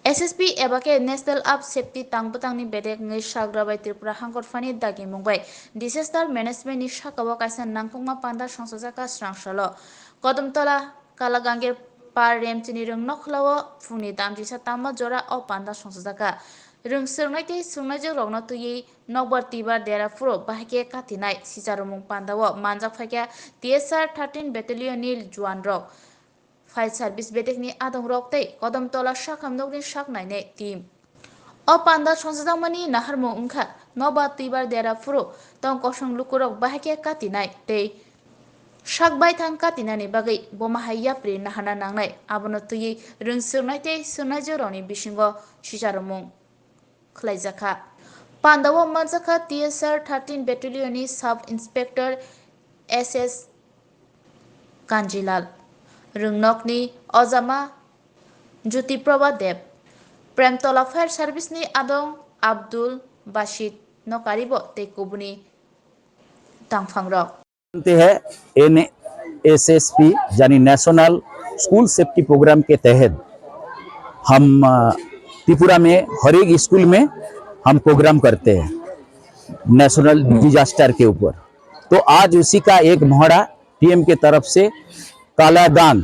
SSP ebake National Up Safety Tangbutangni bedek ngai sagrabai Tripura hangkorfani dagi mungbai disaster management ni sakao kaisa nangkukma panda songsajaka srangsalo Kodamtola Kalagangir par remchini rung nokhlao phungni damjisa tamma jora o panda songsajaka rung sirnaite sungnajak rokno tuyi nokbar tibar dera furo bahike katinai sijarumung pandao manjak phaikya TSR 13 Battalion ni juan rok Fire Service bedekni adong rok tei Kodamtola sakhamnokni saknaine team o panda songsajangmani naharmo ungkha noba tibar dera furo tong kosong lukurok bahike katinai tei sakbai thang katinani bagai bomahai yapri nahana nangnai abono tuyi rung sirnai tei sirnaijorokni bisingo sijarumung khlaijaka pandao manjaka TSR 13 Battalion ni Sub Inspector SS Kanjilal Rungnokni Ojama Jyotiprabha Dev Premtola Fire Service ni Adong Abdul Bashid Nokaribo tei kubuni tangphangrok है NSSP यानी national school safety programme के तहत हम त्रिपुरा में हर एक school में हम programme करते हैं नेशनल डिजास्टर के ऊपर। तो आज उसी का एक मोहरा टीएम के तरफ से कालादान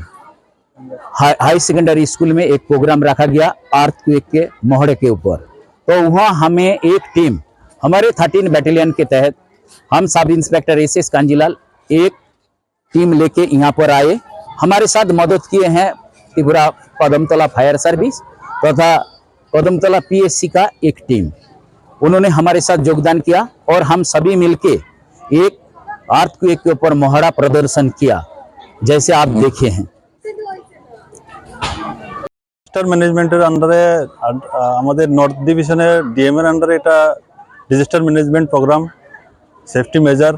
हाई सेकेंडरी स्कूल में एक प्रोग्राम रखा गया अर्थक्वेक के मोहरे के ऊपर। तो वहाँ हमें एक टीम हमारे 13 बैटालियन के तहत हम सब इंस्पेक्टर SS कांजीलाल एक टीम लेके यहाँ पर आए। हमारे साथ मदद किए हैं त्रिपुरा कदमतला फायर सर्विस तथा कदमतला PSC का एक टीम, उन्होंने हमारे साथ योगदान किया और हम सभी मिलके एक अर्थक्वेक के ऊपर मोहरा प्रदर्शन किया जैसे आप देखे हैं। डिजास्टर मैनेजमेंटेर अंडारे आमादेर नर्थ डिविजनेर DMR अंडारे एटा disaster management programme safety measure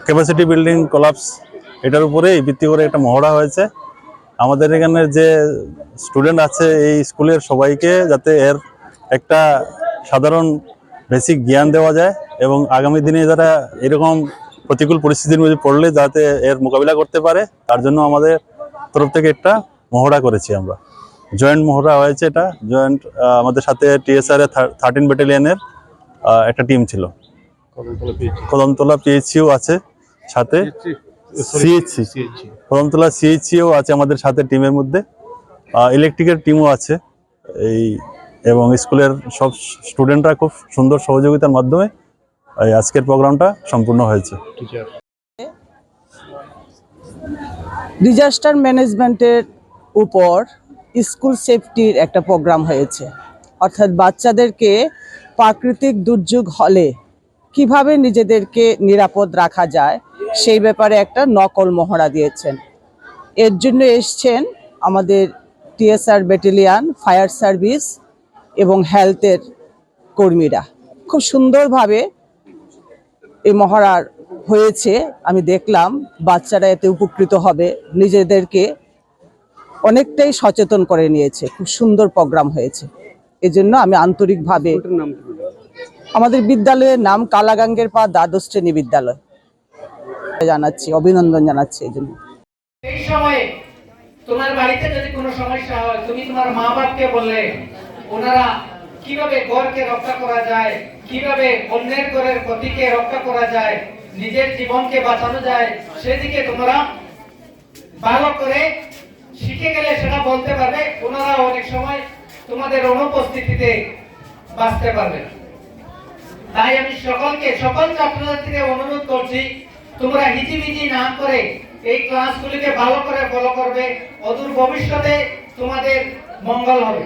capacity building collapse एटार उपरेई ভিত্তি করে একটা মহড়া হয়েছে। আমাদের এখানে যে স্টুডেন্ট আছে এই স্কুলের সবাইকে যাতে এর একটা সাধারণ বেসিক জ্ঞান দেওয়া যায় এবং আগামী দিনে যারা এরকম প্রতিকূল পরিস্থিতির মধ্যে পড়লে যাতে এর মোকাবিলা করতে পারে তার জন্য আমাদের তরফ থেকে একটা মহড়া করেছি আমরা। জয়েন্ট মহড়া হয়েছে, এটা জয়েন্ট আমাদের সাথে TSR 13 ব্যাটালিয়নের একটা টিম ছিল। কদমতলা PHCও আছে সাথে, কদমতলা CHCও আছে আমাদের সাথে টিমের মধ্যে, ইলেকট্রিকের টিমও আছে এই এবং স্কুলের সব স্টুডেন্টরা খুব সুন্দর সহযোগিতার মাধ্যমে এই আজকের প্রোগ্রামটা সম্পূর্ণ হয়েছে। ডিজাস্টার ম্যানেজমেন্টের উপর স্কুল সেফটির একটা প্রোগ্রাম হয়েছে, অর্থাৎ বাচ্চাদেরকে প্রাকৃতিক দুর্যোগ হলে কিভাবে নিজেদেরকে নিরাপদ রাখা যায় সেই ব্যাপারে একটা নকল মহড়া দিয়েছেন। এর জন্য এসছেন আমাদের TSR ব্যাটালিয়ন, ফায়ার সার্ভিস এবং হেলথের কর্মীরা। খুব সুন্দরভাবে এই মহড়ার হয়েছে, আমি দেখলাম বাচ্চারা এতে উপকৃত হবে, নিজেদেরকে অনেকটাই সচেতন করে নিয়েছে। খুব সুন্দর প্রোগ্রাম হয়েছে, এজন্য আমি আন্তরিকভাবে আমাদের বিদ্যালয়ের নাম কালাগাঙ্গের পা দ্বাদশ শ্রেণী বিদ্যালয় জানাচ্ছি, অভিনন্দন জানাচ্ছি। এই জন্য এই সময়ে তোমার বাড়িতে যদি কোনো সমস্যা হয় তুমি তোমার মা বাবাকে বললে ওনারা কিভাবে ঘরকে রক্ষা করা যায়, কিভাবে অন্যের ঘরের ক্ষতিকে রক্ষা করা যায়, নিজের জীবনকে বাঁচানো যায় সেদিকে তোমরা ভালো করে শিখে গেলে সেটা বলতে পারবে। ওনারা অনেক সময় তোমাদের অনুপস্থিতিতে বাঁচতে পারবে। তাই আমি সকল ছাত্রছাত্রীকে অনুরোধ করছি তোমরা হিজিবিজি না করে এই ক্লাসগুলিকে ভালো করে ফলো করবে, অদূর ভবিষ্যতে তোমাদের মঙ্গল হবে।